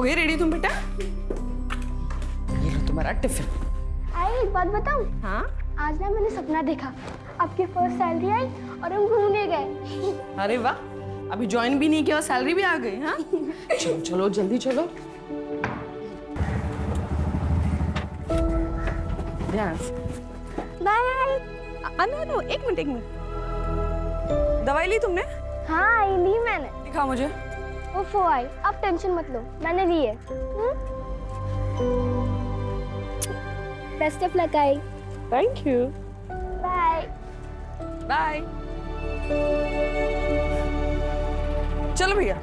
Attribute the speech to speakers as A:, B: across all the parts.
A: हो गई रेडी तुम बेटा? ये लो तुम्हारा टिफिन।
B: आई एक बात बताऊं?
A: हाँ?
B: आज ना मैंने सपना देखा, आपकी फर्स्ट सैलरी आई और हम घूमने गए।
A: अरे वाह, अभी ज्वाइन भी नहीं किया और सैलरी भी आ गई। हाँ चलो चलो जल्दी चलो। ध्यान से।
B: बाय।
A: नो एक मिनट। दवाई ली तुमने?
B: हाँ ली मैंने।
A: दिखा मुझे।
B: ओफो आई, आप टेंशन मत लो, मैंने ली है। बेस्ट ऑफ लक आई।
A: Thank you.
B: Bye
A: bye. चलो भैया।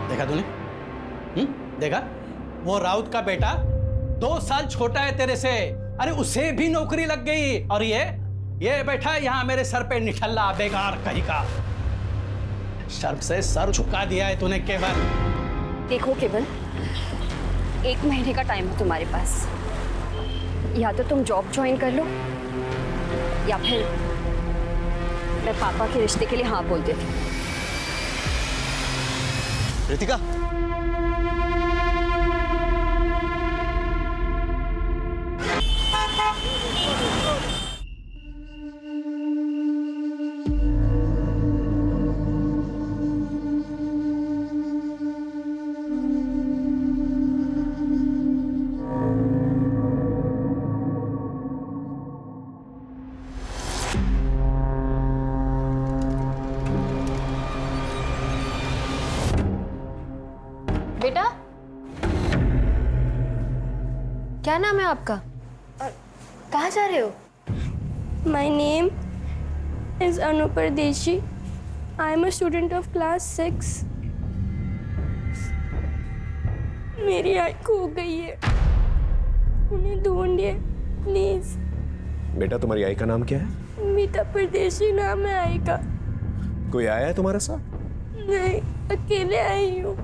C: देखा तूने? देखा? वो राउत का बेटा 2 साल छोटा है तेरे से, अरे उसे भी नौकरी लग गई, और ये बैठा यहाँ मेरे सर पे निठल्ला बेकार कहीं का। शर्म से सर झुका दिया है तूने केवल।
D: देखो केवल, 1 महीने का टाइम है तुम्हारे पास, या तो तुम जॉब ज्वाइन कर लो या फिर मैं पापा के रिश्ते के लिए हाँ बोल देती हूँ।
E: रितिका,
D: बेटा, क्या नाम है आपका? कहाँ जा रहे हो?
B: My name is Anu Pardeshi. I am a student of class 6. मेरी आई खो गई है, उन्हें ढूंढिए प्लीज।
E: बेटा तुम्हारी आई का नाम क्या है?
B: मीता परदेशी नाम है आई का।
E: कोई आया है तुम्हारे साथ?
B: नहीं, अकेले आई हूँ।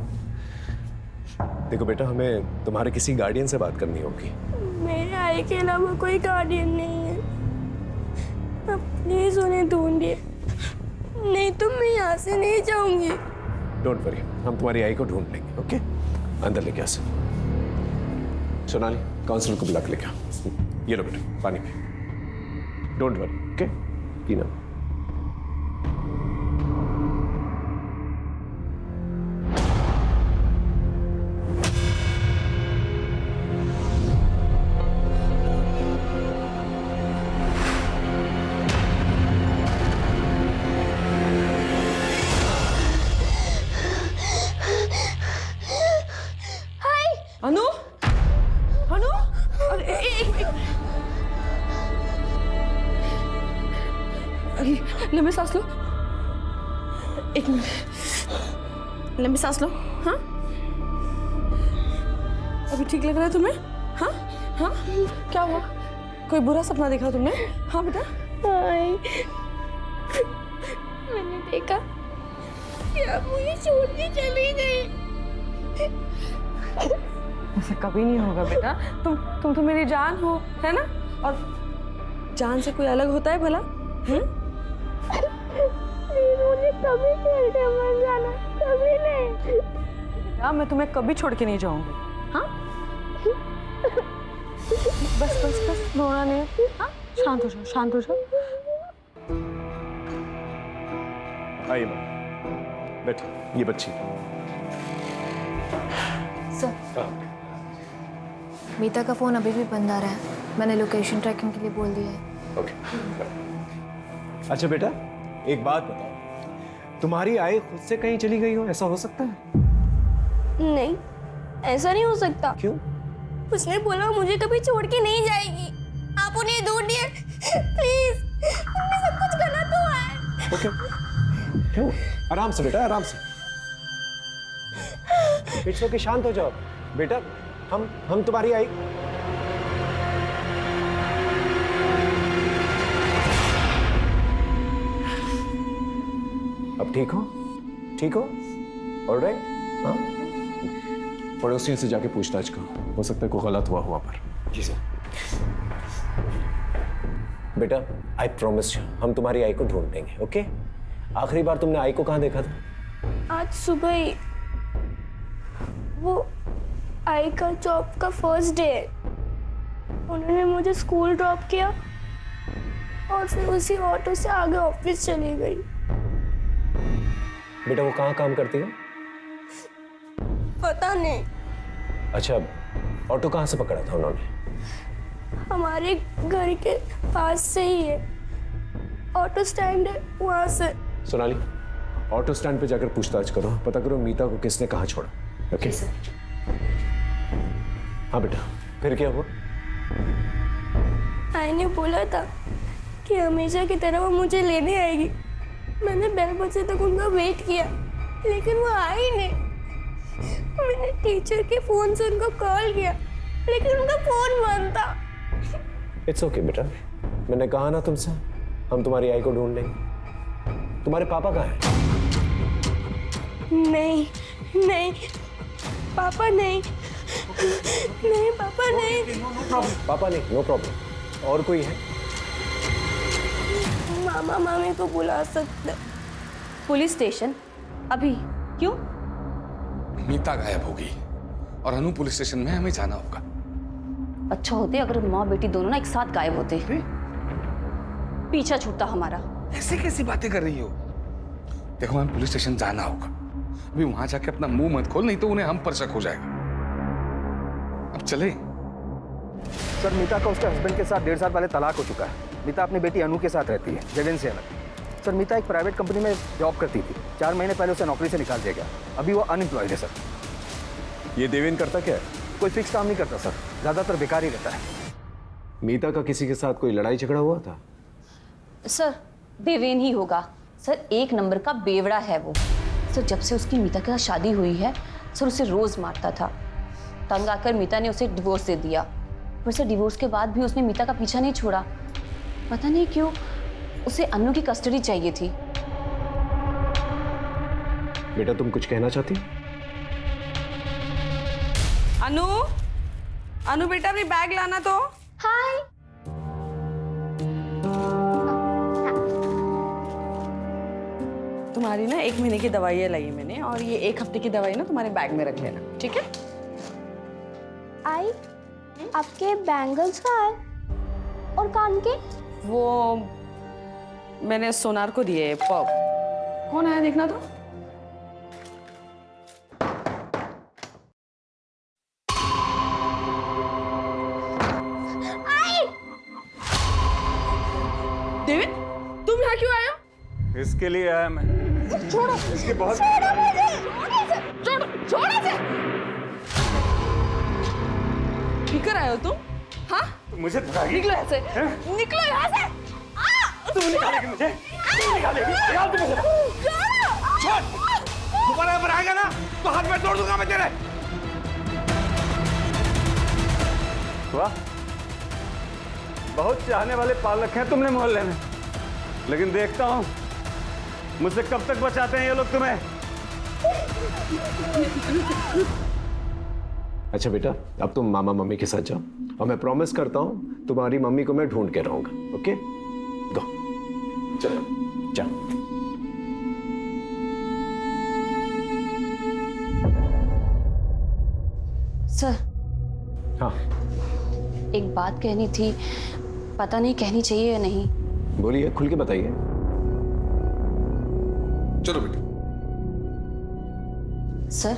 E: देखो बेटा, हमें तुम्हारे किसी गार्डियन से बात करनी होगी।
B: मेरे आई के अलावा कोई गार्डियन नहीं है, अब प्लीज उन्हें ढूंढिए, नहीं तो मैं यहाँ से नहीं जाऊंगी।
E: डोंट वरी, हम तुम्हारी आई को ढूंढ लेंगे। ओके, अंदर लेके आ सकते। सोनाली, काउंसलर को बुला के लेके आ। ये लो बेटा, पानी पी। डोंट वरी, ओके, पीना।
A: अनु, अनु, अरे एक लंबी सांस लो, एक मिनट, लंबी सांस लो। हाँ, अभी ठीक लग रहा है तुम्हें? हाँ हाँ, क्या हुआ? कोई बुरा सपना देखा तुमने? हाँ बेटा।
B: आई, मैंने देखा कि आप मुझे छोड़ के चली गई।
A: ऐसा कभी नहीं होगा बेटा, तुम तो मेरी जान हो, है ना? और जान से कोई अलग होता है भला?
B: मुझे कभी छोड़ के मत जाना, कभी नहीं।
A: बेटा मैं तुम्हें कभी छोड़ के नहीं जाऊंगी। हाँ, बस बस बस, रोना नहीं। हाँ, शांत हो जाओ, शांत हो जाओ।
E: आइए मैम, बैठिए, ये बच्ची।
F: सर, मीता का फोन अभी भी बंद आ रहा है। मैंने लोकेशन ट्रैकिंग के लिए बोल दिया है।
E: ओके। अच्छा बेटा, एक बात बताओ, तुम्हारी आई खुद से कहीं चली गई हो, ऐसा हो सकता है?
B: नहीं, ऐसा नहीं हो सकता।
E: क्यों?
B: उसने बोला मुझे कभी छोड़ के नहीं जाएगी। आप उन्हें ढूंढिए प्लीज, उनमें सब कुछ गलत हुआ है।
E: ओके, क्यों? आराम से बेटा, आराम से। इट्स ओके, शांत हो जाओ बेटा। हम तुम्हारी आई। अब ठीक हो? ठीक हो? ऑलराइट? हाँ, पड़ोसियों से जाके पूछताछ करो, हो सकता है कोई गलत हुआ वहां पर। जी सर। बेटा, आई प्रॉमिस यू, हम तुम्हारी आई को ढूंढ लेंगे। ओके? आखिरी बार तुमने आई को कहाँ देखा था?
B: आज सुबह ही। वो आई का जॉब का फर्स्ट डे है। उन्होंने मुझे स्कूल ड्रॉप किया और फिर उसी ऑटो से आगे ऑफिस चली गई।
E: बेटा वो कहाँ काम करती है?
B: पता नहीं।
E: अच्छा, ऑटो कहाँ से पकड़ा था उन्होंने?
B: हमारे घर के पास से ही है, ऑटो स्टैंड है वहां से।
E: सोनाली, ऑटो स्टैंड पे जाकर पूछताछ करो, पता करो मीता को किसने कहाँ छोड़ा। ओके? हाँ बेटा, फिर क्या हुआ?
B: आई ने बोला था कि हमेशा की तरह वो मुझे लेने आएगी। मैंने 12 बजे तक उनका वेट किया, लेकिन वो आई नहीं। मैंने टीचर के फोन से उनको कॉल किया, लेकिन उनका फोन बंद था।
E: इट्स ओके बेटा, मैंने कहा ना तुमसे, हम तुम्हारी आई को ढूंढ लेंगे। तुम्हारे पापा कहाँ हैं?
B: नहीं नहीं पापा नहीं, नहीं पापा नहीं।
E: पापा नहीं, नो प्रॉब्लम। और कोई है?
B: मामा मामी को बुला सकते।
D: Police station? अभी? क्यों?
G: मीता गायब होगी और अनु पुलिस स्टेशन में हमें जाना होगा।
D: अच्छा होते अगर माँ बेटी दोनों ना एक साथ गायब होते, पीछा छूटता हमारा।
G: ऐसे कैसी बातें कर रही हो? देखो हमें पुलिस स्टेशन जाना होगा। अभी वहां जाके अपना मुंह मत खोल, नहीं तो उन्हें हम पर शक हो जाएगा। अब चले।
H: सर, मीता का उसके हस्बैंड के साथ 1.5 साल पहले तलाक हो चुका है। मीता अपनी बेटी अनु के साथ रहती है, जगन से अलग। सर, मीता एक प्राइवेट कंपनी में जॉब करती थी। 4 महीने पहले उसे नौकरी से निकाल दिया गया। अभी वो अनएम्प्लॉयड है सर।
E: ये देवेन करता क्या है?
H: कोई फिक्स काम नहीं करता सर, ज़्यादातर बेकार ही रहता है।
E: मीता का किसी के साथ कोई लड़ाई झगड़ा हुआ था?
D: सर, देवेन ही होगा। सर, 1 नंबर का बेवड़ा है वो। सर, जब से उसकी मीता के साथ शादी हुई है, सर उसे रोज मारता था। तंग आकर मीता ने उसे डिवोर्स दे दिया। पर सर, डिवोर्स के बाद भी उसने मीता का पीछा नहीं छोड़ा। पता नहीं क्यों उसे अनु की कस्टडी चाहिए थी।
E: बेटा तुम कुछ कहना चाहती?
A: अनु, अनु बेटा अपनी बैग लाना तो।
B: हाय।
A: तुम्हारी ना 1 महीने की दवाइयाँ लाई है मैंने, और ये 1 हफ्ते की दवाई ना तुम्हारे बैग में रख लेना, ठीक है?
B: आई, आपके बैंगल्स कहाँ है और कान के?
A: वो मैंने सोनार को दिए। कौन आया देखना तो। देविन, तुम यहाँ क्यों आए हो?
H: इसके लिए आया मैं।
A: छोड़ो,
H: इसके बहुत
A: छोड़ो इसे। ठीक कर आए हो तुम? हाँ?
H: मुझे
A: निकलो यहाँ से, निकलो यहाँ से।
G: तू निकालेगी मुझे, तू निकालेगी, निकाल तू मुझे। छोड़, दोबारा पर आएगा ना तो हाथ में तोड़ दूंगा मैं तेरे। वाह, बहुत चाहने वाले पाल रखे हैं तुमने मोहल्ले में, लेकिन देखता हूं मुझसे कब तक बचाते हैं ये लोग तुम्हें।
E: अच्छा बेटा, अब तुम मामा मम्मी के साथ जाओ और मैं प्रॉमिस करता हूं तुम्हारी मम्मी को मैं ढूंढ के रहूंगा। ओके, गो, चलो जाओ।
D: सर,
E: हाँ
D: एक बात कहनी थी, पता नहीं कहनी चाहिए या नहीं।
E: बोलिए, खुल के बताइए।
G: चलो बेटा।
D: सर,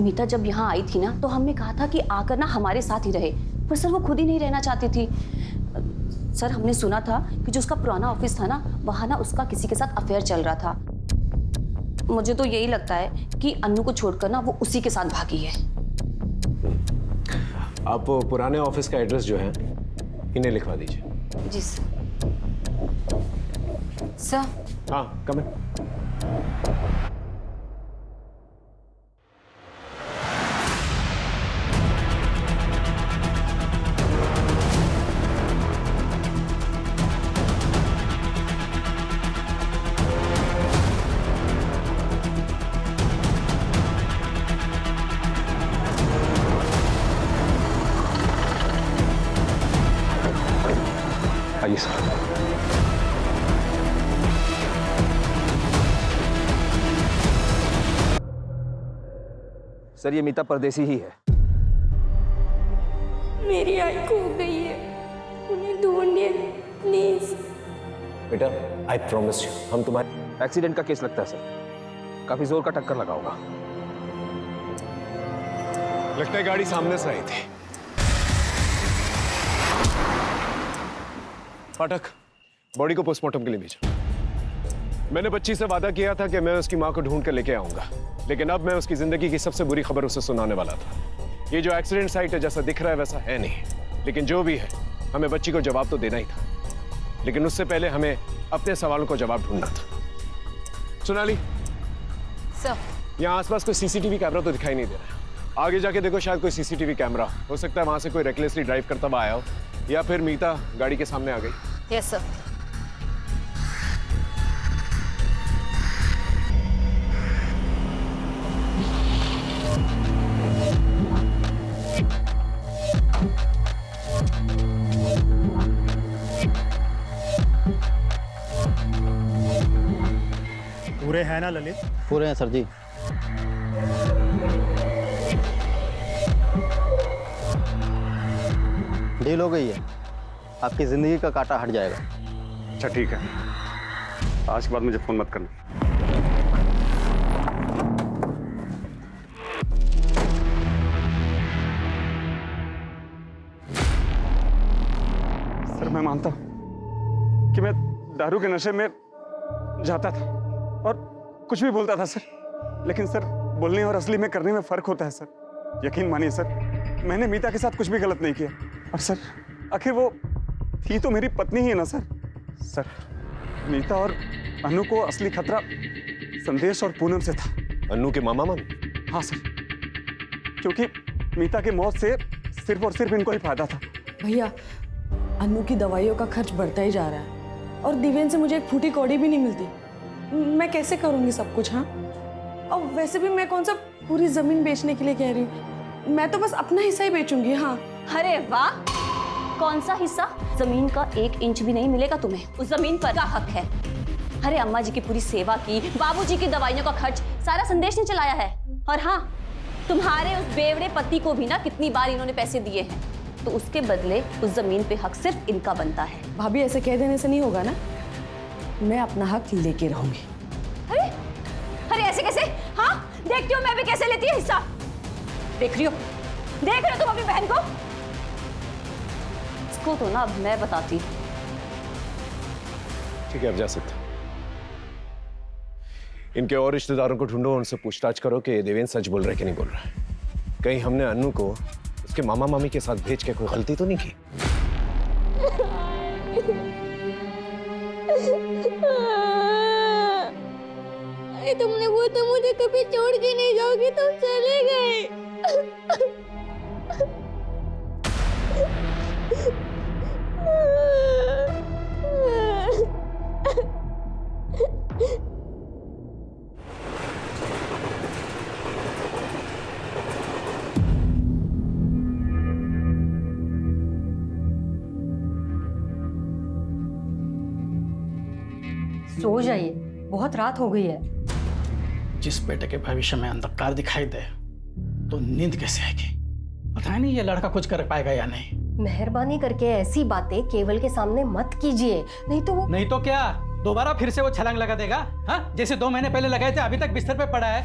D: मीता जब यहाँ आई थी ना तो हमने कहा था कि आकर ना हमारे साथ ही रहे, पर सर वो खुद ही नहीं रहना चाहती थी। सर, हमने सुना था कि जो उसका पुराना ऑफिस था ना, वहाँ ना उसका किसी के साथ अफेयर चल रहा था। मुझे तो यही लगता है कि अन्नू को छोड़कर ना वो उसी के साथ भागी है।
E: आप पुराने ऑफिस का एड्रेस जो है इन्हें लिखवा दीजिए।
D: जी सर। सर,
E: हाँ, कम इन। आइए सर।
H: सर, ये मीता परदेसी ही है।
B: मेरी आई खो गई है, उन्हें ढूंढिए प्लीज।
E: बेटा, आई प्रॉमिस यू, हम तुम्हारे
H: एक्सीडेंट का केस लगता है सर, काफी जोर का टक्कर लगा होगा।
E: लगता है गाड़ी सामने से आई थी। फाटक, बॉडी को पोस्टमार्टम के लिए भेजा। मैंने बच्ची से वादा किया था कि मैं उसकी मां को ढूंढ कर लेके आऊंगा, लेकिन अब मैं उसकी जिंदगी की सबसे बुरी खबर उसे सुनाने वाला था। ये जो एक्सीडेंट साइट है जैसा दिख रहा है वैसा है नहीं, लेकिन जो भी है हमें बच्ची को जवाब तो देना ही था, लेकिन उससे पहले हमें अपने सवालों को जवाब ढूंढना था। सोनाली
D: सर,
E: यहाँ आसपास कोई सीसीटीवी कैमरा तो दिखाई नहीं दे रहा है। आगे जाके देखो, शायद कोई सीसीटीवी कैमरा हो सकता है वहां से कोई रेकलेसली ड्राइव करता हुआ आया हो, या फिर मीता गाड़ी के सामने आ गई।
D: Yes sir.
I: पूरे हैं ना ललित?
J: पूरे हैं सर जी। डील हो गई है, आपकी जिंदगी का कांटा हट जाएगा।
G: अच्छा ठीक है, आज के बाद मुझे फोन मत करना। सर, मैं मानता हूं कि मैं दारू के नशे में जाता था और कुछ भी बोलता था सर, लेकिन सर बोलने और असली में करने में फर्क होता है सर। यकीन मानिए सर, मैंने मीता के साथ कुछ भी गलत नहीं किया, और सर आखिर वो थी तो मेरी पत्नी ही है ना सर। सर, मीता और अनु को असली खतरा संदेश और पूनम से था।
E: अन्नू के मामा मामी?
G: हाँ सर, क्योंकि मीता की मौत से सिर्फ और सिर्फ इनको ही फायदा था।
A: भैया, अन्नू की दवाइयों का खर्च बढ़ता ही जा रहा है और दिव्यन से मुझे एक फूटी कौड़ी भी नहीं मिलती। मैं कैसे करूंगी सब कुछ? हाँ, और वैसे भी मैं कौन सा पूरी जमीन बेचने के लिए कह रही हूँ, मैं तो बस अपना हिस्सा ही बेचूंगी। हाँ।
D: अरे वाह, कौन सा हिस्सा? जमीन का 1 इंच भी नहीं मिलेगा तुम्हें, उस जमीन पर का हक है। अरे अम्मा जी की पूरी सेवा की, बाबूजी की दवाइयों का खर्च सारा संदेश ने चलाया है। और हाँ, तुम्हारे उस बेवड़े पति को भी ना कितनी बार इन्होंने पैसे दिए हैं, तो उसके बदले उस जमीन पे हक सिर्फ इनका बनता है।
A: भाभी, ऐसे कह देने से नहीं होगा ना, मैं अपना हक लेके रहूंगी।
D: अरे अरे ऐसे कैसे? हाँ, देखती हो मैं भी कैसे लेती है हिस्सा। देख रही हो तुम अपनी बहन को? इसको तो ना अब मैं बताती।
E: ठीक है, अब जा सकते। इनके और रिश्तेदारों को ढूंढो, उनसे पूछताछ करो कि देवेंद्र सच बोल रहा है कि नहीं बोल रहा है। कहीं हमने अन्नू को उसके मामा मामी के साथ भेज के कोई गलती तो नहीं की?
B: अरे तुमने वो तो मुझे कभी छोड़ के नहीं जाओगे, तुम चले गए।
K: सो जाइए, बहुत रात हो गई है।
C: जिस बेटे के भविष्य में अंधकार दिखाई दे तो नींद कैसे आएगी? पता नहीं ये लड़का कुछ कर पाएगा या नहीं।
K: मेहरबानी करके ऐसी बातें केवल के सामने मत कीजिए, नहीं तो वो।
C: नहीं तो क्या दोबारा फिर से वो छलांग लगा देगा? हाँ, जैसे 2 महीने पहले लगाए थे, अभी तक बिस्तर पे पड़ा है।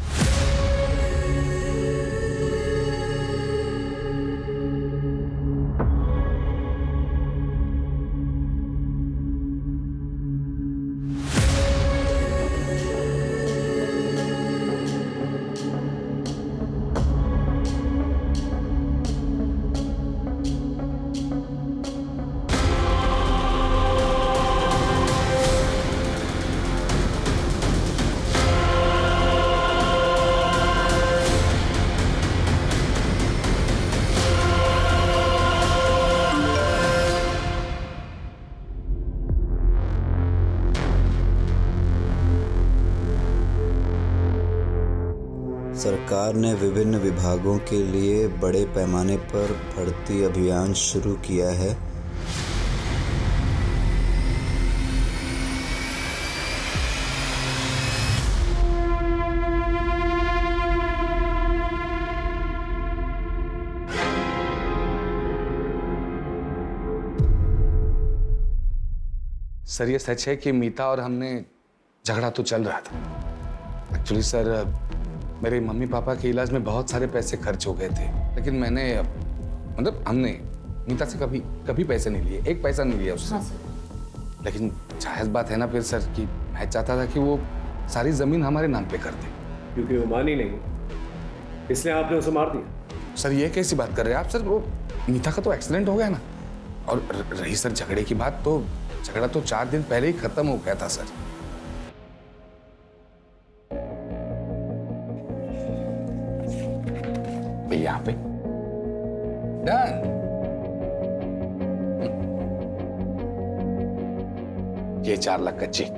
L: सरकार ने विभिन्न विभागों के लिए बड़े पैमाने पर भर्ती अभियान शुरू किया है।
M: सर ये सच है कि मीता और हमने झगड़ा तो चल रहा था। एक्चुअली सर मेरे मम्मी पापा के इलाज में बहुत सारे पैसे खर्च हो गए थे, लेकिन मैंने मतलब हमने मीता से कभी पैसे नहीं लिए, एक पैसा नहीं लिया उससे।
K: हाँ सर।
M: लेकिन जायज बात है ना फिर सर कि मैं चाहता था कि वो सारी जमीन हमारे नाम पे कर दे।
E: क्योंकि वो मानी नहीं, इसलिए आपने उसे मार दिया।
M: सर ये कैसी बात कर रहे हैं आप? सर वो मीता का तो एक्सीडेंट हो गया ना, और रही सर झगड़े की बात, तो झगड़ा तो 4 दिन पहले ही खत्म हो गया था सर। यहाँ पे डन। ये 4 लाख का चेक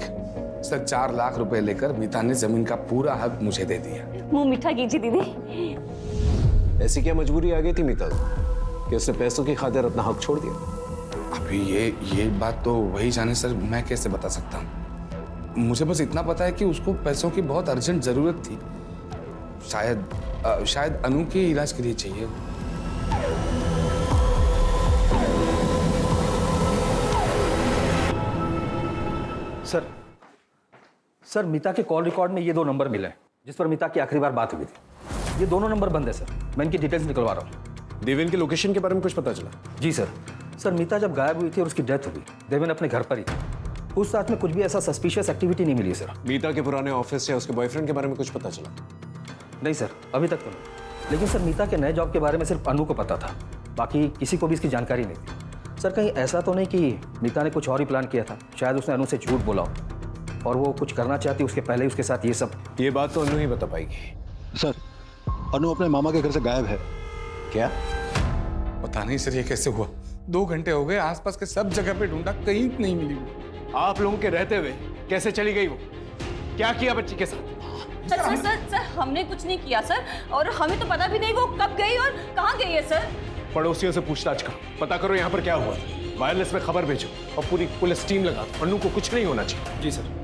M: सर, 4 लाख रुपए लेकर मीता ने जमीन का पूरा हक मुझे दे दिया।
K: मुंह मीठा कीजिए दीदी।
E: ऐसी क्या मजबूरी आ गई थी मीता को कि उसने पैसों की खातिर अपना हक छोड़ दिया?
M: अभी ये बात तो वही जाने सर, मैं कैसे बता सकता हूँ। मुझे बस इतना पता है कि उसको पैसों की बहुत अर्जेंट जरूरत थी, शायद अनु के इलाज के लिए चाहिए।
H: सर मीता के कॉल रिकॉर्ड में ये 2 नंबर मिले हैं जिस पर मीता की आखिरी बार बात हुई थी। ये दोनों नंबर बंद है सर, मैं इनकी डिटेल्स निकलवा रहा हूँ।
E: देवेन की लोकेशन के बारे में कुछ पता चला?
H: जी सर। सर मीता जब गायब हुई थी और उसकी डेथ हुई, देवेन अपने घर पर ही था। उस साथ में कुछ भी ऐसा सस्पिशियस एक्टिविटी नहीं मिली सर।
E: मीता के पुराने ऑफिस या उसके बॉयफ्रेंड के बारे में कुछ पता चला?
H: नहीं सर, अभी तक तो नहीं। लेकिन सर मीता के नए जॉब के बारे में सिर्फ अनु को पता था, बाकी किसी को भी इसकी जानकारी नहीं थी। सर कहीं ऐसा तो नहीं कि मीता ने कुछ और ही प्लान किया था? शायद उसने अनु से झूठ बोला हो और वो कुछ करना चाहती उसके पहले ही उसके साथ ये सब।
E: ये बात तो अनु ही बता पाएगी।
J: सर अनु अपने मामा के घर से गायब है।
E: क्या?
M: पता नहीं सर ये कैसे हुआ। 2 घंटे हो गए, आसपास के सब जगह पे ढूंढा, कहीं नहीं मिली वो।
E: आप लोगों के रहते हुए कैसे चली गई वो? क्या किया बच्ची के साथ?
K: सर हमने कुछ नहीं किया सर, और हमें तो पता भी नहीं वो कब गई और कहाँ गई है सर।
E: पड़ोसियों से पूछताछ करो, पता करो यहाँ पर क्या हुआ था। वायरलेस में खबर भेजो और पूरी पुलिस टीम लगा दो। अनु को कुछ नहीं होना चाहिए।
H: जी सर।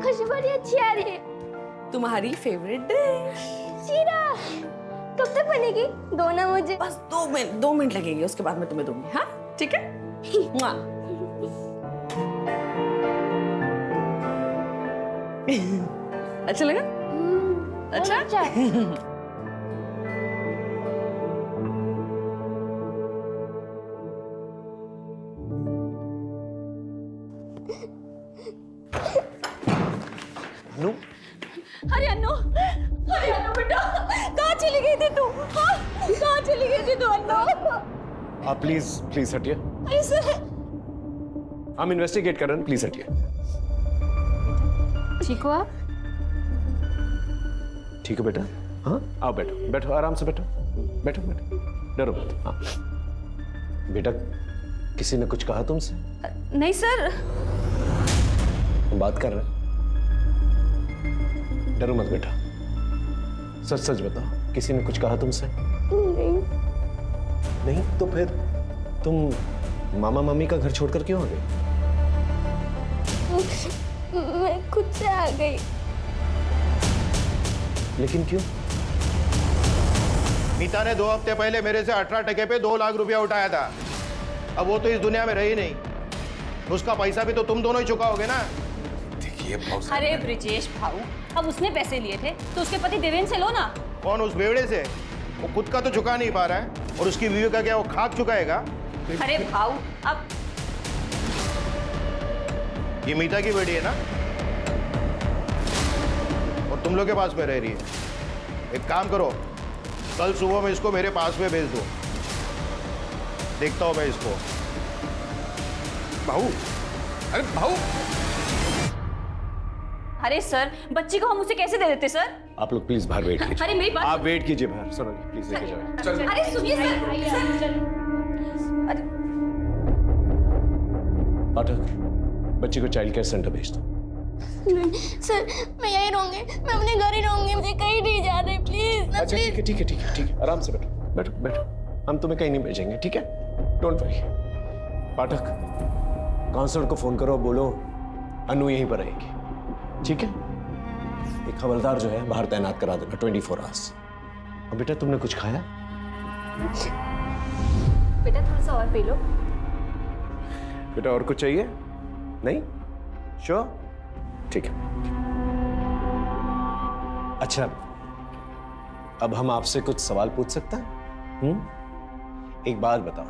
B: खुशबू बड़ी अच्छी आ रही है।
A: तुम्हारी फेवरेट डिश
B: शीरा कब तक बनेगी? दो ना मुझे।
A: बस 2 मिनट लगेंगे, उसके बाद मैं तुम्हें दूंगी। हाँ ठीक है। मुआ। अच्छा लगा? अच्छा?
E: नो
K: अरे अन्नू बेटा, कहाँ चली गई थी तू? हाँ? कहाँ चली गई थी तू अन्नू?
E: आप प्लीज हटिए।
K: अरे सर,
E: हम इन्वेस्टिगेट कर रहे हैं, प्लीज हटिए।
F: ठीक हो आप?
E: ठीक है बेटा, हाँ आओ बैठो बैठो, आराम से बैठो बैठो बैठो, डरो मत। हाँ बेटा, किसी ने कुछ कहा तुमसे?
K: नहीं सर।
E: हम बात कर रहे हैं, डरो मत बेटा, सच सच बताओ, किसी ने कुछ कहा तुमसे?
B: नहीं।
E: नहीं तो फिर तुम मामा मामी का घर छोड़कर क्यों आ गई?
B: मैं खुद से आ गई।
E: लेकिन क्यों?
N: मीता ने 2 हफ्ते पहले मेरे से 18 टके पे 2 लाख रुपया उठाया था। अब वो तो इस दुनिया में रही नहीं, उसका पैसा भी तो तुम दोनों ही चुकाओगे ना।
M: देखिए
K: अरे ब्रिजेश भाऊ, अब उसने पैसे लिए थे तो उसके पति देवेंद्र से लो ना।
N: कौन उस बेवड़े से? वो खुद का तो चुका नहीं पा रहा है, और उसकी बीवी का क्या वो खाक चुकाएगा?
K: अरे भाऊ, अब
N: ये मीता की बेटी है ना, और तुम लोग के पास में रह रही है। एक काम करो, कल सुबह में इसको मेरे पास में भेज दो, देखता हूं मैं इसको।
M: भाऊ, अरे भाऊ,
K: अरे सर, बच्ची को हम उसे कैसे दे देते सर?
E: आप लोग प्लीज बाहर वेट कीजिए।
K: अरे मेरी बात,
E: आप वेट कीजिए बाहर, सुनो प्लीज लेके जाओ।
K: अरे सुनिए सर। अरे
E: पाठक, बच्ची को चाइल्ड केयर सेंटर भेज दो।
B: नहीं सर, मैं यहीं रहूंगी, मैं अपने घर ही रहूंगी, मुझे कहीं नहीं जाना है, प्लीज।
E: अच्छा ठीक है ठीक है ठीक है ठीक है, आराम से बैठो बैठो बैठो, हम तुम्हें कहीं नहीं भेजेंगे, ठीक है? Don't worry. पाठक, काउंसलर को फोन करो, बोलो अनु यहीं पर रहेगी, ठीक है? एक हवलदार जो है बाहर तैनात करा देना 24 आवर्स। अब बेटा तुमने कुछ खाया?
F: बेटा थोड़ा सा और पी लो।
E: बेटा और कुछ चाहिए? नहीं? श्योर? ठीक है। अच्छा, अब हम आपसे कुछ सवाल पूछ सकते हैं? एक बात बताओ,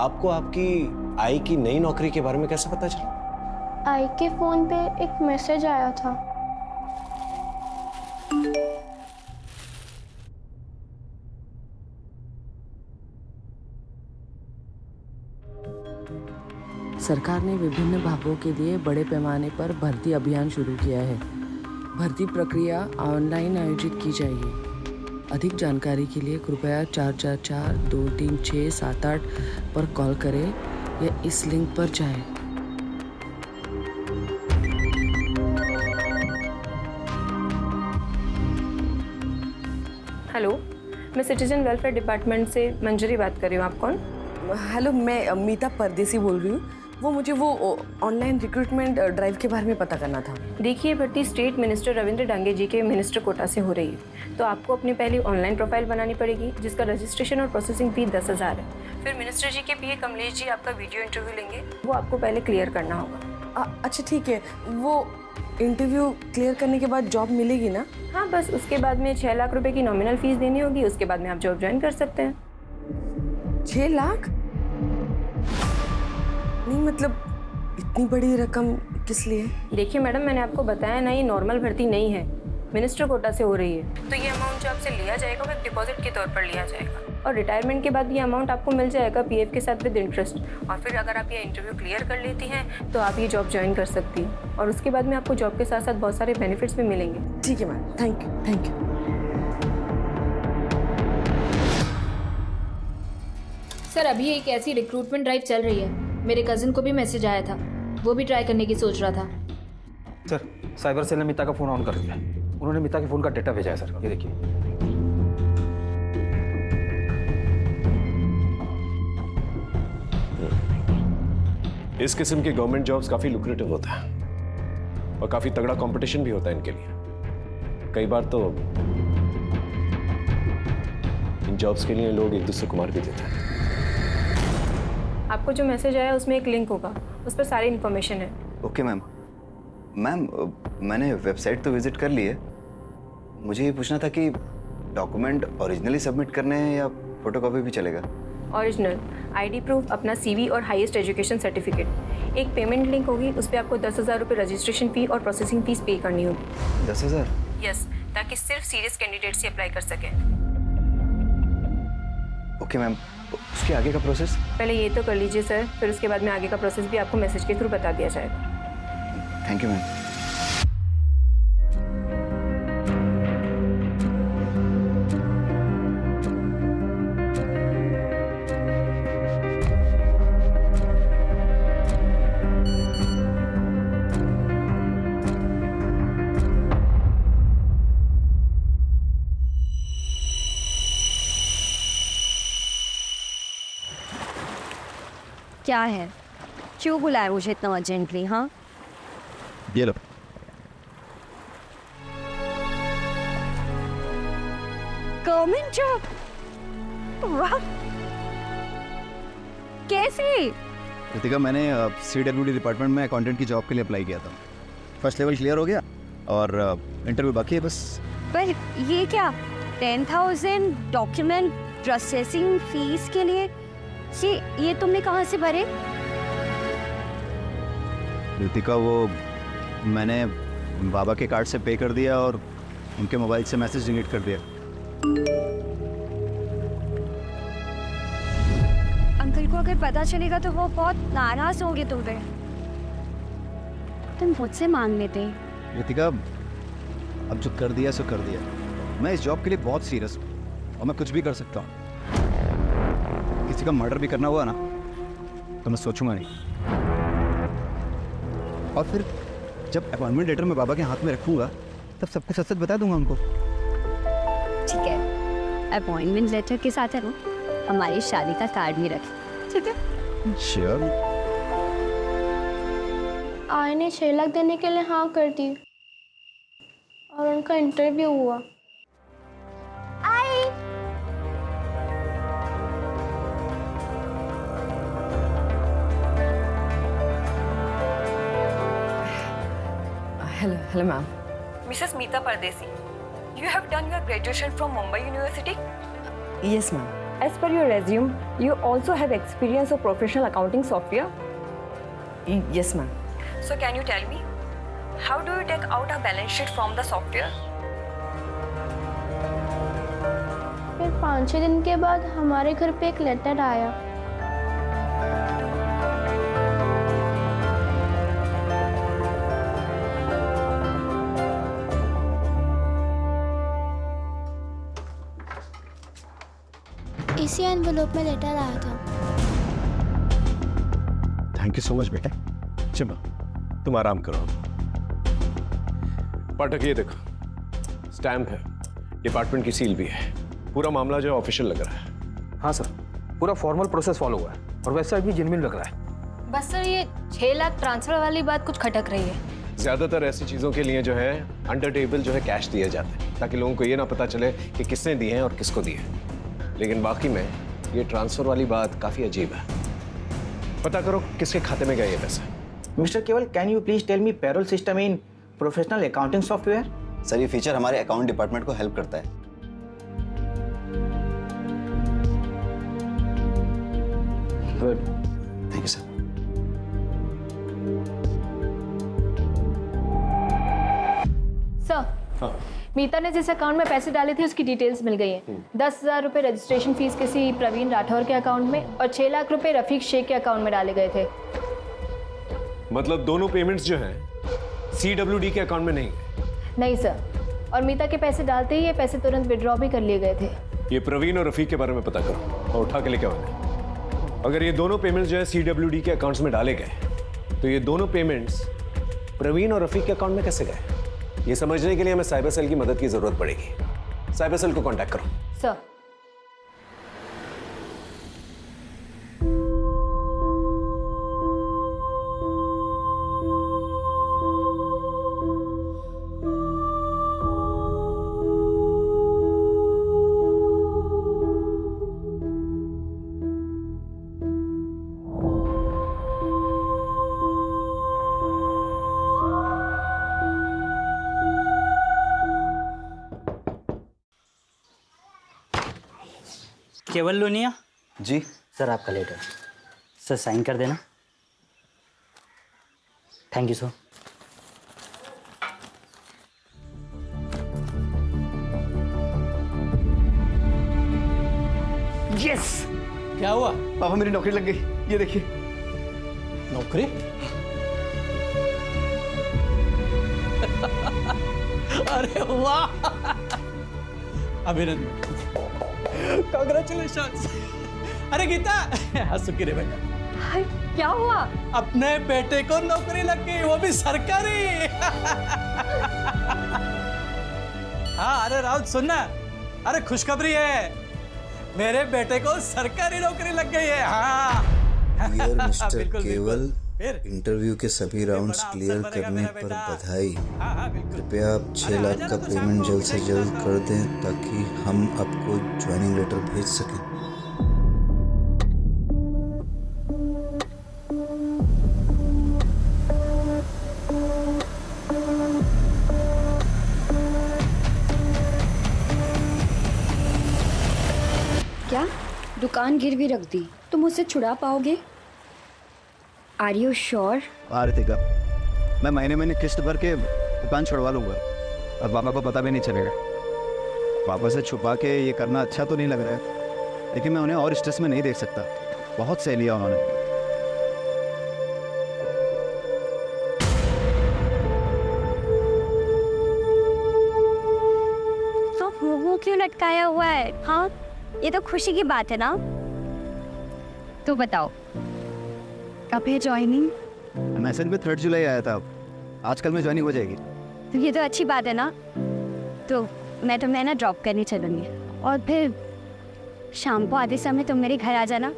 E: आपको आपकी आई की नई नौकरी के बारे में कैसे पता चला?
B: आई के फोन पे एक मैसेज आया था।
A: सरकार ने विभिन्न विभागों के लिए बड़े पैमाने पर भर्ती अभियान शुरू किया है। भर्ती प्रक्रिया ऑनलाइन आयोजित की जाएगी। अधिक जानकारी के लिए कृपया 444-236-78 पर कॉल करें या इस लिंक पर जाएं।
O: हेलो, मैं सिटीजन वेलफेयर डिपार्टमेंट से मंजरी बात कर रही हूँ। आप कौन?
A: हेलो, मैं मीता परदेसी बोल रही हूँ। वो मुझे वो ऑनलाइन रिक्रूटमेंट ड्राइव के बारे में पता करना था।
O: देखिए, भर्ती स्टेट मिनिस्टर रविंद्र डांगे जी के मिनिस्टर कोटा से हो रही है, तो आपको अपनी पहली ऑनलाइन प्रोफाइल बनानी पड़ेगी, जिसका रजिस्ट्रेशन और प्रोसेसिंग फी 10,000 है। फिर मिनिस्टर जी के पीए कमलेश जी आपका वीडियो इंटरव्यू लेंगे, वो आपको पहले क्लियर करना होगा।
A: अच्छा ठीक है, वो इंटरव्यू क्लियर करने के बाद जॉब मिलेगी ना?
O: हाँ, बस उसके बाद में 6 लाख रुपए की नॉमिनल फीस देनी होगी। उसके बाद में आप जॉब ज्वाइन कर सकते हैं।
A: 6 लाख? नहीं, मतलब इतनी बड़ी रकम किस लिए?
O: देखिए मैडम, मैंने आपको बताया ना, ये नॉर्मल भर्ती नहीं है, मिनिस्टर कोटा से हो रही है, तो ये अमाउंट जो आपसे लिया जाएगा वो एक डिपॉजिट के तौर पर लिया जाएगा, और रिटायरमेंट के बाद ये अमाउंट आपको मिल जाएगा पीएफ के साथ विद इंटरेस्ट। और फिर अगर आप ये इंटरव्यू क्लियर कर लेती हैं तो आप ये जॉब ज्वाइन कर सकती हैं, और उसके बाद में आपको जॉब के साथ साथ बहुत सारे बेनिफिट्स भी मिलेंगे।
A: ठीक है ma'am, thank you thank you.
F: Sir, अभी एक ऐसी रिक्रूटमेंट ड्राइव चल रही है, मेरे कजिन को भी मैसेज आया था, वो भी ट्राई करने की सोच रहा था।
H: सर, साइबर सेल ने मीता का फ़ोन ऑन कर दिया। उन्होंने मीता के फ़ोन का डेटा भेजा है सर, ये देखिए।
E: इस किस्म के गवर्नमेंट जॉब्स काफ़ी लुक्रेटिव होता है और काफ़ी तगड़ा कंपटीशन भी होता है इनके लिए। कई बार तो इन जॉब्स के लिए लोग एक दूसरे को मार भी देते हैं।
O: आपको जो मैसेज आया उसमें एक लिंक होगा, उस पर सारी इन्फॉर्मेशन है।
J: Okay ma'am.
L: मैम मैंने वेबसाइट तो विजिट कर ली है। मुझे ये पूछना था कि डॉक्यूमेंट ओरिजिनली सबमिट करने हैं या फोटोकॉपी भी चलेगा?
O: ओरिजिनल आईडी प्रूफ, अपना सीवी और हाईएस्ट एजुकेशन सर्टिफिकेट। एक पेमेंट लिंक होगी, उस पर आपको 10,000 रुपये रजिस्ट्रेशन फ़ी और प्रोसेसिंग फ़ीस पे करनी होगी।
L: 10,000?
O: यस, ताकि सिर्फ सीरियस कैंडिडेट से अप्लाई कर सकें।
L: ओके मैम, उसके आगे का प्रोसेस?
O: पहले ये तो कर लीजिए सर, फिर उसके बाद में आगे का प्रोसेस भी आपको मैसेज के थ्रू बता दिया जाएगा।
L: Thank you ma'am.
D: क्या है, क्यों बुलाया मुझे इतना अर्जेंटली? हाँ,
J: ये लो।
D: Government job? वाह, कैसे?
J: रितिका, मैंने CWD डिपार्टमेंट में अकाउंटेंट की जॉब के लिए अप्लाई किया था। फर्स्ट लेवल क्लियर हो गया और इंटरव्यू बाकी है बस।
D: पर ये क्या, 10,000 डॉक्यूमेंट प्रोसेसिंग फीस के लिए? ये तुमने कहाँ से भरे?
J: रितिका, वो मैंने बाबा के कार्ड से पे कर दिया और उनके मोबाइल से मैसेज डिलीट कर दिया।
D: अंकल को अगर पता चलेगा तो वो बहुत नाराज होंगे तुम पे। तुम मुझसे मांग लेते।
J: रितिका, अब जो कर दिया सो कर दिया। मैं इस जॉब के लिए बहुत सीरियस हूँ और मैं कुछ भी कर सकता हूँ। किसी का मर्डर भी करना हुआ ना तो मैं सोचूंगा नहीं। और फिर जब अपॉइंटमेंट लेटर मैं बाबा के हाथ में रखूंगा तब सब कुछ सच बता दूंगा उनको।
D: ठीक है, अपॉइंटमेंट लेटर के साथ है ना हमारी शादी का कार्ड भी रखें, ठीक है?
J: श्योर।
B: आय ने 6 लाख देने के लिए हाँ कर दी और उनका इंटरव्यू हुआ।
A: Hello ma'am.
O: मिसेस मीता परदेसी, you have done your graduation from Mumbai University?
A: Yes ma'am.
O: As per your resume, you also have experience of professional accounting software?
A: Yes ma'am.
O: So can you tell me, how do you take out a balance sheet from the software?
B: फिर 5-6 दिन के बाद हमारे घर पे एक letter आया।
P: इसी एनवेलोप में लेटर आया था।
E: थैंक यू सो मच बेटा। चलो तुम आराम करो। पाठक, ये देखो, स्टैम्प है, डिपार्टमेंट की सील भी है। पूरा मामला जो ऑफिशियल लग रहा है।
H: हाँ सर, पूरा फॉर्मल प्रोसेस फॉलो हुआ है और वेबसाइट भी जेन्युइन लग रहा है।
F: बस सर, ये 6 लाख ट्रांसफर वाली बात कुछ खटक रही है।
E: ज्यादातर ऐसी चीजों के लिए जो है अंडर टेबल जो है कैश दिए जाते हैं ताकि लोगों को ये ना पता चले कि किसने दिए हैं और किसको दिए हैं। लेकिन बाकी में ये ट्रांसफर वाली बात काफी अजीब है। पता करो किसके खाते में गए ये पैसे।
Q: Mister Keval, can you please tell me payroll system in professional accounting software?
L: Sir, ये फीचर हमारे अकाउंट डिपार्टमेंट को हेल्प करता है।
Q: Good,
L: thank you sir.
F: Sir, Meeta ने जिस अकाउंट में पैसे डाले थे उसकी डिटेल्स मिल गई हैं। 10,000 रुपये रजिस्ट्रेशन फीस किसी प्रवीण राठौर के अकाउंट में और 6 लाख रुपए रफीक शेख के अकाउंट में डाले गए थे।
E: मतलब दोनों पेमेंट्स जो हैं CWD के अकाउंट में नहीं गए?
F: नहीं सर, और मीता के पैसे डालते ही ये पैसे तुरंत विड्रॉ भी कर लिए गए थे।
E: ये प्रवीण और रफीक के बारे में पता करो और उठा के लेके आओ। अगर ये दोनों पेमेंट्स जो है CWD के अकाउंट्स में डाले गए तो ये दोनों पेमेंट्स प्रवीण और रफीक के अकाउंट में कैसे गए? ये समझने के लिए हमें साइबर सेल की मदद की जरूरत पड़ेगी। साइबर सेल को कांटेक्ट करो।
F: सर।
R: केवल लोनिया।
L: जी
R: सर आपका लेटर। सर साइन कर देना। Thank you sir.
C: यस। क्या हुआ?
L: पापा मेरी नौकरी लग गई, ये देखिए।
C: नौकरी? अरे वाह, अभिनंदन, कांग्रेचुलेशंस। अरे गीता, सुखी रे बेटा।
D: क्या हुआ?
C: अपने बेटे को नौकरी लग गई, वो भी सरकारी। हाँ, अरे राउत सुनना, अरे खुशखबरी है, मेरे बेटे को सरकारी नौकरी लग गई है। हाँ
S: डियर मिस्टर
C: बिल्कुल,
S: केवल,
C: फिर?
S: इंटरव्यू के सभी राउंड्स क्लियर करने पर बधाई। कृपया आप 6 लाख का पेमेंट जल्द से जल्द कर दें ताकि हम आपको ज्वाइनिंग लेटर भेज सकें।
D: क्या दुकान गिरवी रख दी? तुम मुझसे छुड़ा पाओगे? Are you sure?
J: आरतिका, मैं महीने महीने किस्त भर के दुकान छुड़वा लूंगा और पापा को पता भी नहीं चलेगा। पापा से छुपा के ये करना अच्छा तो नहीं लग रहा है, लेकिन मैं उन्हें और स्ट्रेस में नहीं देख सकता। बहुत सह लिया उन्होंने।
B: तो मुंह क्यों लटकाया हुआ है? हाँ, ये तो खुशी की बात है ना।
D: तो बताओ कब है ज्वाइनिंग?
J: मैसेज में 3 जुलाई आया था, आजकल में ज्वाइनिंग हो जाएगी।
B: तो ये तो अच्छी बात है ना। तो मैं तुम्हें ना ड्रॉप करने चलूँगी और फिर शाम को आधे समय तुम मेरे घर आ जाना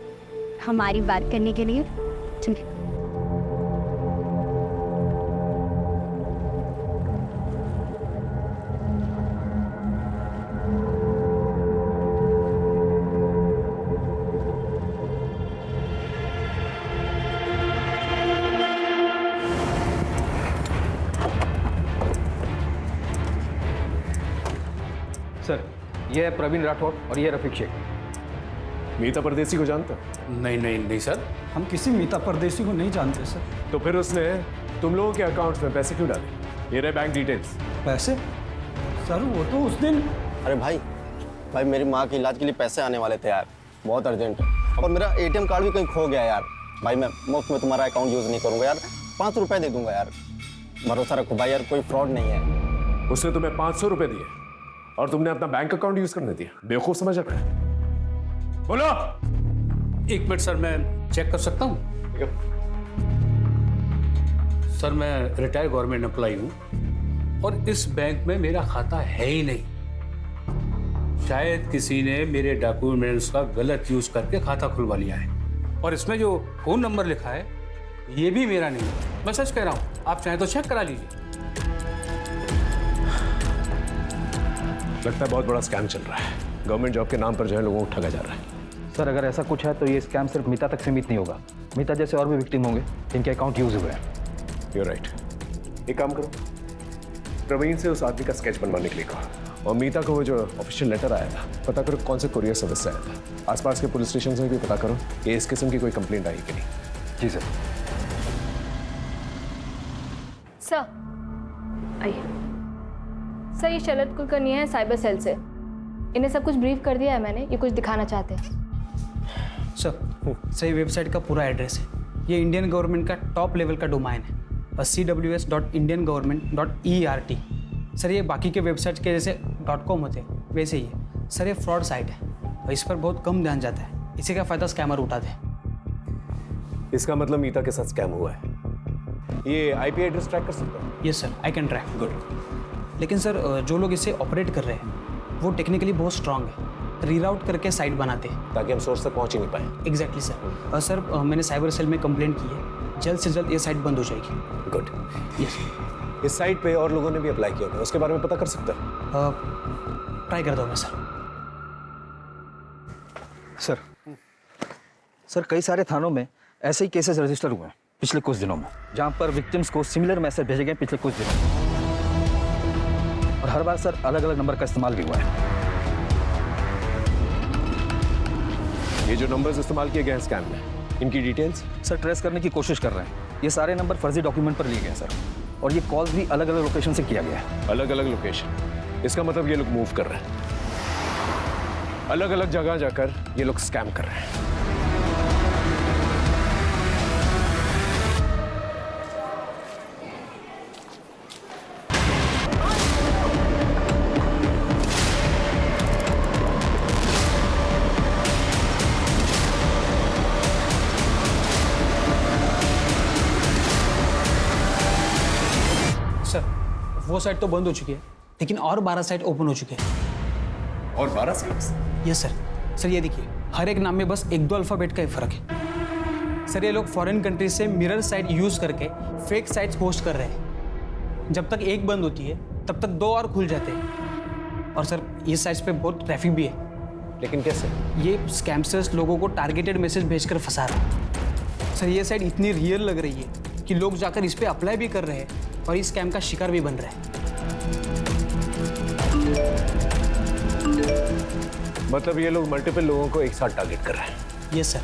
B: हमारी बात करने के लिए। ठीक है?
H: सर, ये है प्रवीण राठौर और ये रफीक शेख।
E: मीता परदेसी को जानता?
C: नहीं नहीं नहीं सर,
I: हम किसी मीता परदेसी को नहीं जानते सर।
E: तो फिर उसने तुम लोगों के अकाउंट्स में पैसे क्यों डाले? ये रहे बैंक डिटेल्स।
I: पैसे? सर वो तो उस दिन।
T: अरे भाई मेरी माँ के इलाज के लिए पैसे आने वाले थे यार, बहुत अर्जेंट है। और मेरा ATM कार्ड भी कहीं खो गया यार। भाई मैं मुफ्त में तुम्हारा अकाउंट यूज़ नहीं करूँगा यार, 5 रुपये दे दूंगा यार। भरोसा रखो भाई यार, कोई फ्रॉड नहीं है।
E: उसने तुम्हें 500 रुपए दिए और तुमने अपना बैंक अकाउंट यूज करने दिया? बेवकूफ समझ रखा है। बोलो।
C: 1 मिनट सर, मैं चेक कर सकता हूँ? सर मैं रिटायर्ड गवर्नमेंट एम्प्लॉई हूँ और इस बैंक में मेरा खाता है ही नहीं। शायद किसी ने मेरे डॉक्यूमेंट्स का गलत यूज करके खाता खुलवा लिया है और इसमें जो फोन नंबर लिखा है ये भी मेरा नहीं है। मैं सच कह रहा हूँ, आप चाहें तो चेक करा लीजिए।
E: लगता है बहुत बड़ा स्कैम चल रहा है। गवर्नमेंट जॉब के नाम पर जो है लोगों को ठगा जा रहा है।
H: सर, अगर ऐसा कुछ है तो ये स्कैम सिर्फ मीता तक सीमित नहीं होगा। मीता जैसे और भी विक्टिम होंगे जिनके अकाउंट यूज हुए हैं।
E: You're right. एक काम करो, प्रवीण से उस आदमी का स्केच बनवाने के लिए कहो और मीता को वो जो ऑफिशियल लेटर आया था पता करो कौन से कुरियर सर्विस से आया था। आसपास के पुलिस स्टेशन में भी पता करो कि इस किस्म की कोई कंप्लेंट आई कि नहीं।
H: जी सर।
F: सर आइए। सर ये शरद कुलकर्णी है साइबर सेल से। इन्हें सब कुछ ब्रीफ कर दिया है मैंने, ये कुछ दिखाना चाहते हैं।
R: सर सही वेबसाइट का पूरा एड्रेस है। ये इंडियन गवर्नमेंट का टॉप लेवल का डोमाइन है, cws.indiangovernment.ert। सर ये बाकी के वेबसाइट के जैसे .com होते हैं वैसे ही है। सर ये फ्रॉड साइट है और इस पर बहुत कम ध्यान जाता है, इसी का फ़ायदा स्कैमर उठाते हैं।
E: इसका मतलब मीता के साथ स्कैम हुआ है। ये IP एड्रेस ट्रैक कर सकता है?
R: Yes sir, I can track. Good. लेकिन सर जो लोग इसे ऑपरेट कर रहे हैं वो टेक्निकली बहुत स्ट्रांग है, रीराउट करके साइट बनाते हैं
E: ताकि हम सोर्स तक पहुंच ही नहीं पाए।
R: Exactly sir. सर मैंने साइबर सेल में कंप्लेंट की है, जल्द से जल्द ये साइट बंद हो जाएगी।
E: गुड।
R: यस।
E: इस साइट पे और लोगों ने भी अप्लाई किया था, उसके बारे में पता कर सकता है?
R: ट्राई कर दो मैं सर।
H: सर कई सारे थानों में ऐसे ही केसेस रजिस्टर हुए हैं पिछले कुछ दिनों में, जहां पर विक्टिम्स को सिमिलर मैसेज भेजे गए पिछले कुछ दिनों में। और हर बार सर अलग अलग नंबर का इस्तेमाल भी हुआ है।
E: ये जो नंबर्स इस्तेमाल किए गए हैं स्कैम में, इनकी डिटेल्स?
H: सर ट्रेस करने की कोशिश कर रहे हैं। ये सारे नंबर फर्जी डॉक्यूमेंट पर लिए गए हैं सर, और ये कॉल्स भी अलग अलग लोकेशन से किया गया है।
E: अलग अलग लोकेशन? इसका मतलब ये लोग मूव कर रहे हैं, अलग अलग जगह जाकर ये लोग स्कैम कर रहे हैं।
R: सर वो साइट तो बंद हो चुकी है, लेकिन और 12 साइट ओपन हो चुके हैं।
E: और 12 साइट्स?
R: Yes sir. सर ये देखिए, हर एक नाम में बस 1-2 अल्फाबेट का ही फर्क है। सर ये लोग फॉरेन कंट्रीज से मिरर साइट यूज करके फेक साइट्स होस्ट कर रहे हैं। जब तक एक बंद होती है तब तक 2 और खुल जाते हैं। और सर ये साइट्स पे बहुत ट्रैफिक भी है।
E: लेकिन कैसे?
R: ये स्कैमर्स लोगों को टारगेटेड मैसेज भेजकर फंसा रहा है। सर ये साइट इतनी रियल लग रही है कि लोग जाकर इस पे अप्लाई भी कर रहे हैं और इस स्कैम का शिकार भी बन रहे हैं।
E: मतलब ये लोग मल्टीपल लोगों को एक साथ टारगेट कर रहे हैं?
R: Yes sir.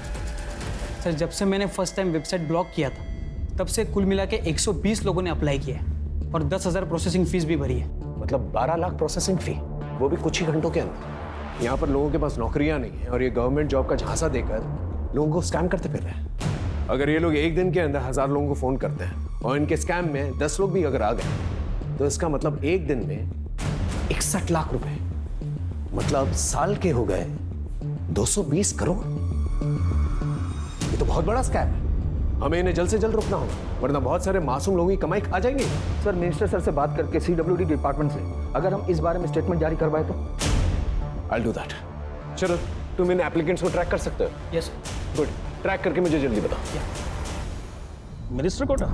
R: सर जब से मैंने फर्स्ट टाइम वेबसाइट ब्लॉक किया था तब से कुल मिला के 120 लोगों ने अप्लाई किया है और 10,000 प्रोसेसिंग फीस भी भरी है।
E: मतलब 12 लाख प्रोसेसिंग फी, वो भी कुछ ही घंटों के अंदर। यहाँ पर लोगों के पास नौकरियां नहीं है और ये गवर्नमेंट जॉब का झांसा देकर लोगों को स्कैम करते फिर रहे हैं। अगर ये लोग एक दिन के अंदर 1000 लोगों को फोन करते हैं और इनके स्कैम में 10 लोग भी अगर आ गए तो इसका मतलब एक दिन में 61 लाख रुपए, मतलब साल के हो गए 220 करोड़। ये तो बहुत बड़ा स्कैम है। हमें इन्हें जल्द से जल्द रोकना होगा, वरना बहुत सारे मासूम लोगों की कमाई खा जाएंगे।
H: सर मिनिस्टर सर से बात करके CWD डिपार्टमेंट से अगर हम इस बारे में स्टेटमेंट जारी करवाए तो?
E: I'll do that. चलो तुम इन एप्लीकेंट्स को ट्रैक कर सकते हो?
R: यस।
E: गुड, ट्रैक करके मुझे जल्दी बताओ।
I: मिनिस्टर कोटा?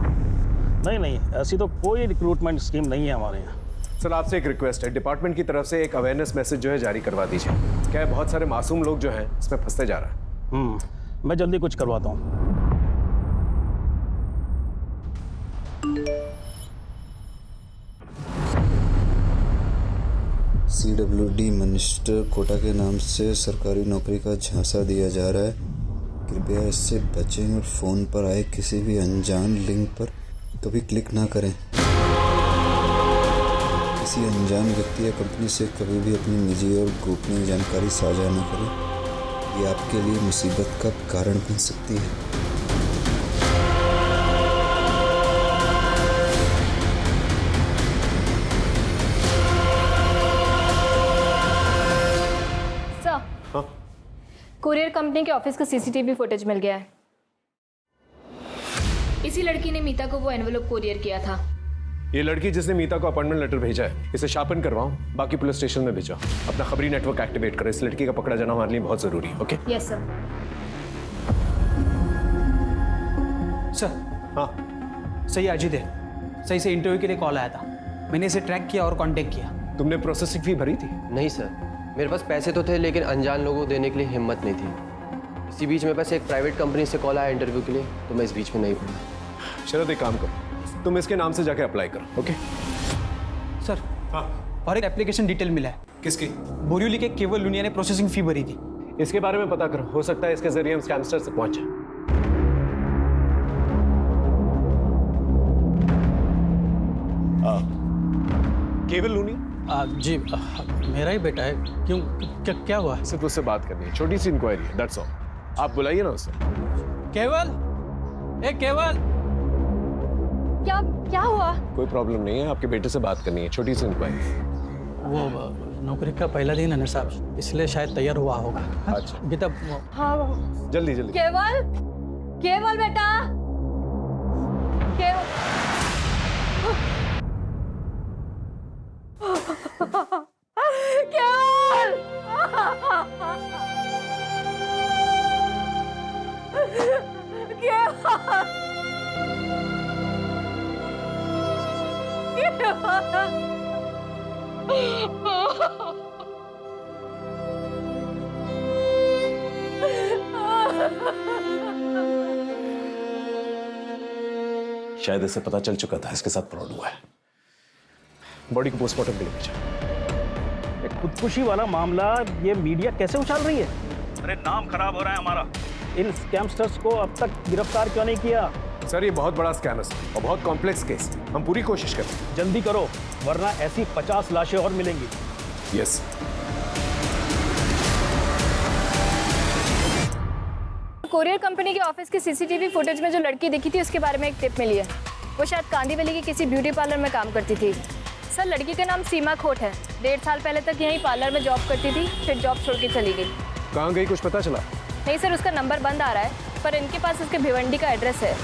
I: नहीं, ऐसी तो कोई रिक्रूटमेंट स्कीम नहीं है हमारे यहाँ।
E: सर आपसे एक रिक्वेस्ट है, डिपार्टमेंट की तरफ से एक अवेयरनेस मैसेज जो है जारी करवा दीजिए। क्या है, बहुत सारे मासूम लोग जो हैं इसमें फंसते जा रहे हैं।
I: मैं जल्दी कुछ करवाता हूँ।
S: CWD मिनिस्टर कोटा के नाम से सरकारी नौकरी का झांसा दिया जा रहा है, कृपया इससे बचें और फ़ोन पर आए किसी भी अनजान लिंक पर कभी क्लिक ना करें। किसी अनजान व्यक्ति या कंपनी से कभी भी अपनी निजी और गोपनीय जानकारी साझा न करें, ये आपके लिए मुसीबत का कारण बन सकती है।
F: कुरियर कंपनी के ऑफिस का CCTV फुटेज मिल गया है। इसी लड़की ने मीता को वो एनवेलप कुरियर किया था।
E: ये लड़की जिसने मीता को अपॉइंटमेंट लेटर भेजा है, इसे शार्पन करवाओ, बाकी पुलिस स्टेशन में भेजो। अपना खबरी नेटवर्क एक्टिवेट करो। इस लड़की का पकड़ा जाना हमारे लिए बहुत जरूरी है। ओके?
F: Yes sir.
R: सर।
E: हाँ
R: सही अजीत है, सही से इंटरव्यू के लिए कॉल आया था। मैंने इसे ट्रैक किया और कांटेक्ट किया।
E: तुमने प्रोसेसिंग फी भरी थी?
U: नहीं सर, मेरे पास पैसे तो थे लेकिन अनजान लोगों को देने के लिए हिम्मत नहीं थी। इसी बीच मेरे पास एक प्राइवेट कंपनी से कॉल आया इंटरव्यू के लिए, तो मैं इस बीच में नहीं पड़ा।
E: शरद एक काम करो, तुम इसके नाम से जाके अप्लाई करो। Okay
R: sir? हाँ। और एक एप्लीकेशन डिटेल मिला है।
E: किसकी?
R: बोरिवली के केवल लुनिया ने प्रोसेसिंग फी भरी थी।
E: इसके बारे में पता करो, हो सकता है इसके जरिए हम स्कैमस्टर से पहुंचे। केवल लूनी?
I: जी मेरा ही बेटा है। क्यों, क्या हुआ?
E: सिर्फ उससे बात करनी है, छोटी सी इंक्वायरी है, दैट्स ऑल। आप बुलाइए ना उसे।
I: केवल, केवल,
F: क्या हुआ?
E: कोई प्रॉब्लम नहीं है, आपके बेटे से बात करनी है, छोटी सी इंक्वायरी।
I: वो नौकरी का पहला दिन है ना साहब, इसलिए शायद तैयार हुआ होगा।
E: अच्छा
I: गीता।
F: हाँ
E: जल्दी।
F: केवल बेटा, केवल।
E: शायद इसे पता चल चुका था इसके साथ फ्रॉड हुआ है। बॉडी को पोस्टमार्टम के लिए भेजा।
I: खुदकुशी वाला मामला ये मीडिया कैसे उछाल रही है?
G: अरे नाम खराब हो रहा है हमारा। इन स्कैमस्टर्स को अब तक गिरफ्तार क्यों नहीं किया?
E: सर ये बहुत बड़ा स्कैम है और बहुत कॉम्प्लेक्स केस, हम पूरी कोशिश करें।
G: जल्दी करो वरना ऐसी 50 लाशें और मिलेंगी।
E: यस।
F: कोरियर कंपनी के ऑफिस की सीसीटीवी फुटेज में जो लड़की दिखी थी उसके बारे में एक टिप मिली है। वो शायद कांदीवली की किसी ब्यूटी पार्लर में काम करती थी। सर लड़की का नाम सीमा खोट है। 1.5 साल पहले तक यहीं पार्लर में जॉब करती थी, फिर जॉब छोड़ के चली गई।
E: कहाँ गई कुछ पता चला?
F: नहीं सर, उसका नंबर बंद आ रहा है, पर इनके पास उसके भिवंडी का एड्रेस है।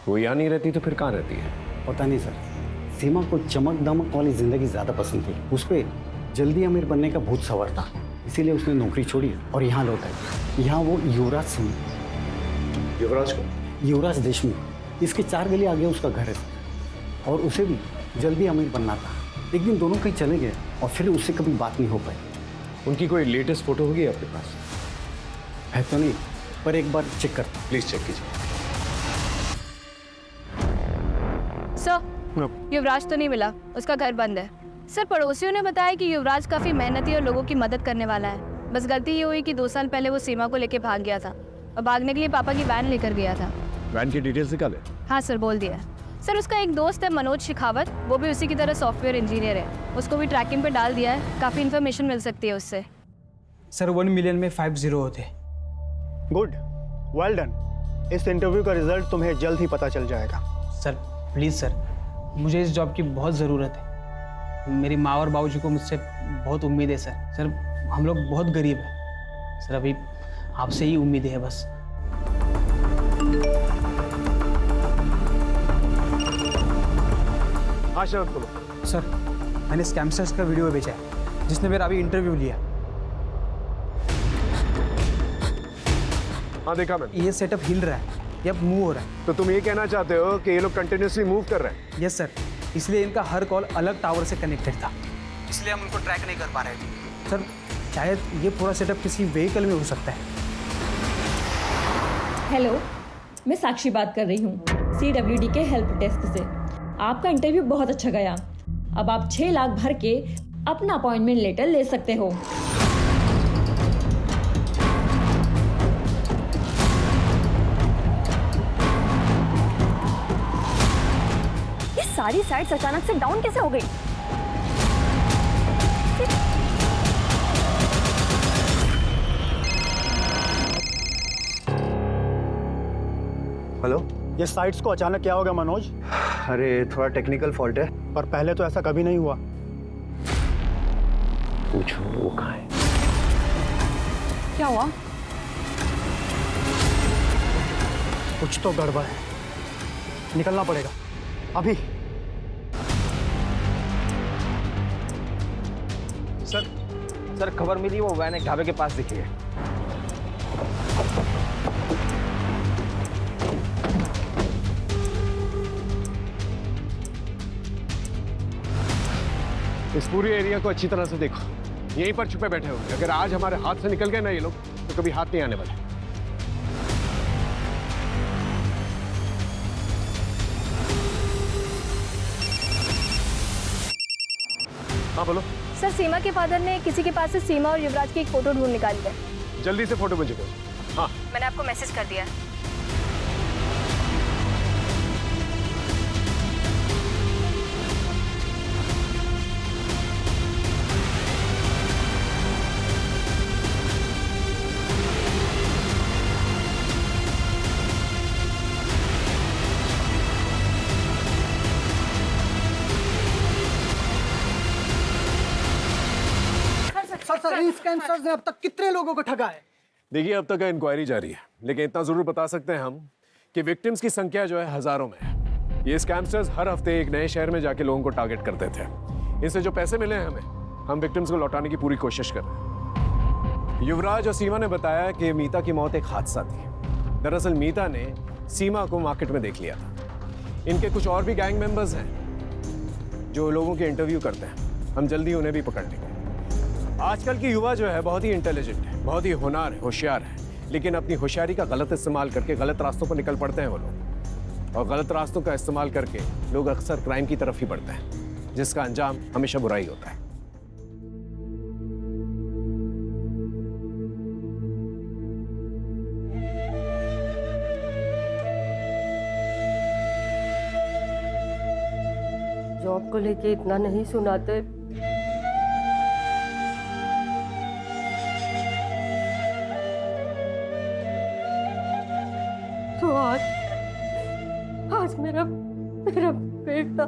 E: वो यहाँ नहीं रहती तो फिर कहाँ रहती है?
V: पता नहीं सर, सीमा को चमक दमक वाली जिंदगी ज़्यादा पसंद थी। उस पर जल्दी अमीर बनने का भूत सवार था, इसीलिए उसने नौकरी छोड़ी और यहाँ लौट आई। यहाँ वो युवराज सिंह,
E: युवराज को?
V: युवराज देशमुख, इसके 4 गली आगे उसका घर है और उसे भी जल्दी अमीर बनना था। एक दिन दोनों कहीं चले गए और फिर उससे कभी बात नहीं हो पाई।
E: उनकी कोई लेटेस्ट फोटो होगी आपके पास?
V: है तो नहीं, पर एक बार चेक करता।
E: प्लीज चेक कीजिए।
F: सर युवराज तो नहीं मिला, उसका घर बंद है। सर पड़ोसियों ने बताया कि युवराज काफ़ी मेहनती और लोगों की मदद करने वाला है। बस गलती ये हुई कि 2 साल पहले वो सीमा को लेके भाग गया था और भागने के लिए पापा की वैन लेकर गया था।
E: वैन की डिटेल्स निकाले?
F: हाँ सर, बोल दिया। सर उसका एक दोस्त है मनोज शेखावत, वो भी उसी की तरह सॉफ्टवेयर इंजीनियर है। उसको भी ट्रैकिंग पे डाल दिया है, काफ़ी इन्फॉर्मेशन मिल सकती है उससे।
R: सर 1 मिलियन में 5 0 होते।
G: Good, well done. इस इंटरव्यू का रिजल्ट तुम्हें जल्द ही पता चल जाएगा।
R: सर प्लीज़ सर, मुझे इस जॉब की बहुत ज़रूरत है। मेरी माँ और बाबूजी को मुझसे बहुत उम्मीद है सर। सर हम लोग बहुत गरीब हैं सर, अभी आपसे ही उम्मीद है बस।
E: हाँ शरद बोलो।
R: सर मैंने स्कैमस्टर्स का वीडियो भेजा है जिसने मेरा अभी इंटरव्यू लिया।
E: हाँ देखा मैंने।
R: ये सेटअप हिल रहा है, ये अब मूव हो रहा है।
E: तो तुम ये कहना चाहते हो कि ये लोग कंटिन्यूसली मूव कर रहे हैं?
R: यस सर, इसलिए इनका हर कॉल अलग टावर से कनेक्टेड था, इसलिए हम उनको ट्रैक नहीं कर पा रहे थे। सर शायद ये पूरा सेटअप किसी व्हीकल में हो सकता है।
K: हेलो, मैं साक्षी बात कर रही हूँ CWD के हेल्प डेस्क से। आपका इंटरव्यू बहुत अच्छा गया। अब आप 6 लाख भर के अपना अपॉइंटमेंट लेटर ले सकते हो।
D: ये सारी साइट्स अचानक से डाउन कैसे हो गई?
H: हेलो,
G: ये साइट्स को अचानक क्या होगा मनोज?
H: अरे थोड़ा टेक्निकल फॉल्ट है।
G: पर पहले तो ऐसा कभी नहीं हुआ।
E: पूछो वो कहाँ है?
D: क्या हुआ?
G: कुछ तो गड़बड़ है, निकलना पड़ेगा अभी।
H: सर खबर मिली, वो वैन एक ढाबे के पास दिखी है।
E: इस पूरे एरिया को अच्छी तरह से देखो, यहीं पर छुपे बैठे होंगे। अगर आज हमारे हाथ से निकल गए ना ये लोग तो कभी हाथ नहीं आने वाले। हाँ बोलो।
F: सर सीमा के फादर ने किसी के पास से सीमा और युवराज की एक फ़ोटो ढूंढ निकाली है।
E: जल्दी से फोटो मुझे भेजो। हाँ
F: मैंने आपको मैसेज कर दिया है।
G: सर इन स्कैमस्टर्स ने अब तक कितने लोगों को ठगा है?
E: देखिए अब तक इंक्वायरी जारी है, लेकिन इतना जरूर बता सकते हैं हम कि विक्टिम्स की संख्या जो है हजारों में है। ये स्कैमस्टर्स हर हफ्ते एक नए शहर में जाके लोगों को टारगेट करते थे। इनसे जो पैसे मिले हैं हमें, हम विक्टिम्स को लौटाने की पूरी कोशिश कर रहे हैं। युवराज और सीमा ने बताया कि मीता की मौत एक हादसा थी। दरअसल मीता ने सीमा को मार्केट में देख लिया था। इनके कुछ और भी गैंग मेंबर्स हैं जो लोगों के इंटरव्यू करते हैं। हम जल्दी उन्हें भी पकड़ लेंगे। आजकल की युवा जो है बहुत ही इंटेलिजेंट है, बहुत ही होनहार है, होशियार है, लेकिन अपनी होशियारी का गलत इस्तेमाल करके गलत रास्तों पर निकल पड़ते हैं वो लोग। और गलत रास्तों का इस्तेमाल करके लोग अक्सर क्राइम की तरफ ही बढ़ते हैं, जिसका अंजाम हमेशा बुराई होता है।
O: को लेके इतना नहीं सुनाते। तो आज मेरा बेटा